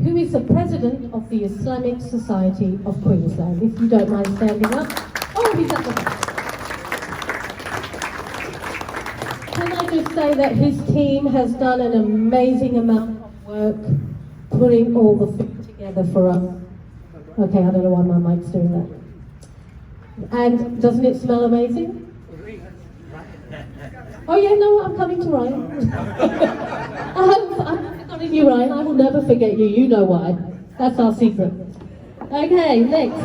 who is the President of the Islamic Society of Queensland. If you don't mind standing up. Oh, he's at the back. Can I just say that his team has done an amazing amount of work putting all the food together for us. Okay, I don't know why my mic's doing that. And doesn't it smell amazing? Oh yeah, no, I'm coming to Ryan. I'm forgetting you, Ryan. I will never forget you. You know why. That's our secret. Okay, next.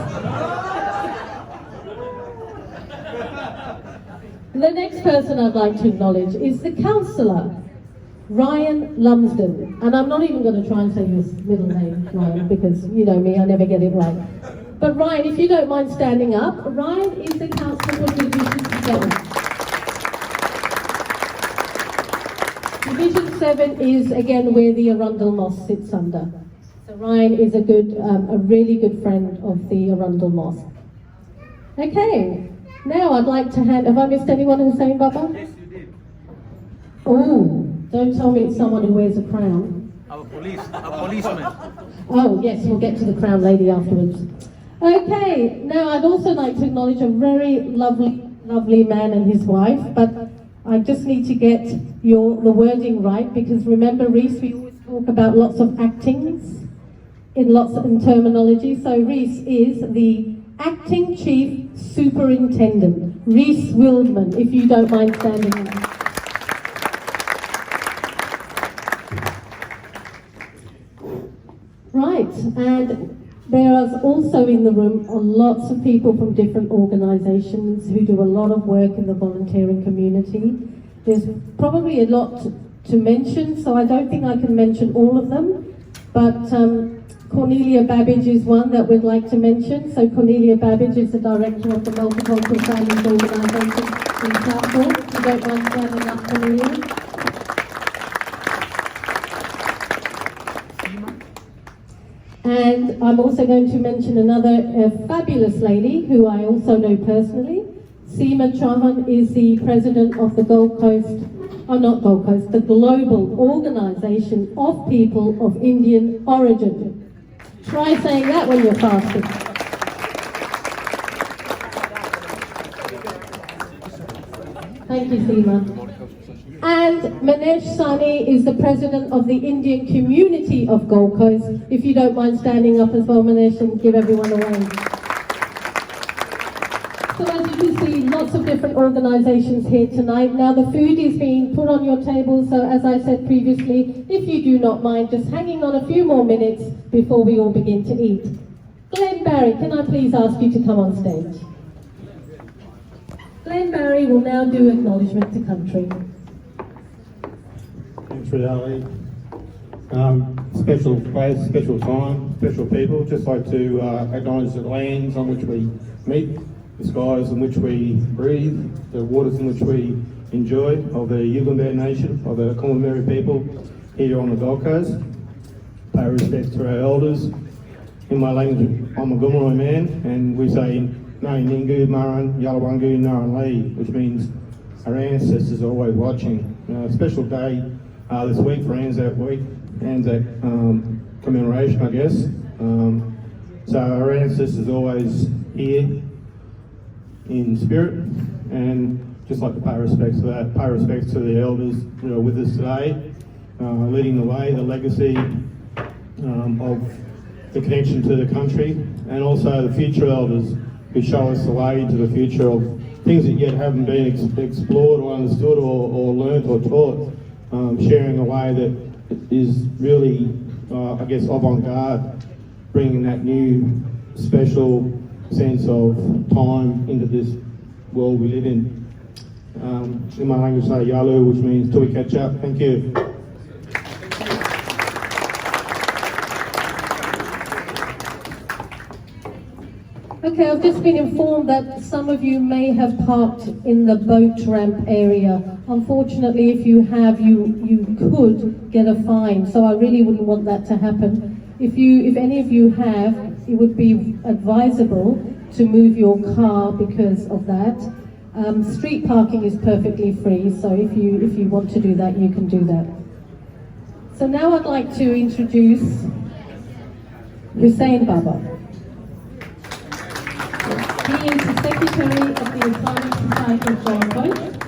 The next person I'd like to acknowledge is the councillor, Ryan Lumsden. And I'm not even going to try and say his middle name, Ryan, because you know me, I never get it right. But Ryan, if you don't mind standing up, Ryan is the councillor for Division 7. Division 7 is, again, where the Arundel Mosque sits under. So Ryan is a really good friend of the Arundel Mosque. Okay, now I'd like to hand, have I missed anyone who's saying Baba? Yes, you did. Oh, don't tell me it's someone who wears a crown. A policeman. Oh, yes, we'll get to the crown lady afterwards. Okay, now I'd also like to acknowledge a very lovely man and his wife, but I just need to get the wording right, because remember, Reese, we always talk about lots of actings in terminology. So Reese is the Acting Chief Superintendent, Reese Wildman, if you don't mind standing up. Right, and there is also in the room lots of people from different organisations who do a lot of work in the volunteering community. There's probably a lot to mention, so I don't think I can mention all of them, but Cornelia Babbage is one that we'd like to mention. So Cornelia Babbage is the director of the Multicultural Families Organisation in Southport. If you don't mind standing up, Cornelia. And I'm also going to mention another fabulous lady who I also know personally. Seema Chauhan is the president of the Gold Coast, the Global Organisation of People of Indian Origin. Try saying that when you're fasting. Thank you, Seema. And Manesh Sani is the president of the Indian community of Gold Coast. If you don't mind standing up as well, Manesh, and give everyone a wave. So as you can see, lots of different organisations here tonight. Now the food is being put on your table, so as I said previously, if you do not mind just hanging on a few more minutes before we all begin to eat. Glenn Barry, can I please ask you to come on stage? Glenn Barry will now do acknowledgement to country. Thanks, Ridali. Special place, special time, special people. Just like to acknowledge the lands on which we meet, the skies in which we breathe, the waters in which we enjoy, of the Yugambeh Nation, of the Komameri people here on the Gold Coast. Pay respect to our elders. In my language, I'm a Gomeroi man, and we say Nari Ningu, Maran, Yalawangu, Naran Lee, which means our ancestors are always watching. A special day this week for Anzac Week, Anzac commemoration, I guess. So our ancestors are always here in spirit, and just like to pay respects to that, pay respects to the elders who are with us today, leading the way, the legacy of the connection to the country, and also the future elders who show us the way into the future of things that yet haven't been explored or understood or learnt or taught, sharing a way that is really, I guess, avant-garde, bringing that new special sense of time into this world we live in. In my language, say Yalu, which means till we catch up. Thank you. Okay, I've just been informed that some of you may have parked in the boat ramp area. Unfortunately, if you have, you could get a fine, so I really wouldn't want that to happen. If any of you have, it would be advisable to move your car because of that. Street parking is perfectly free, so if you want to do that, you can do that. So now I'd like to introduce Hussein Baba. He is the Secretary of the Islamic Society of Colombo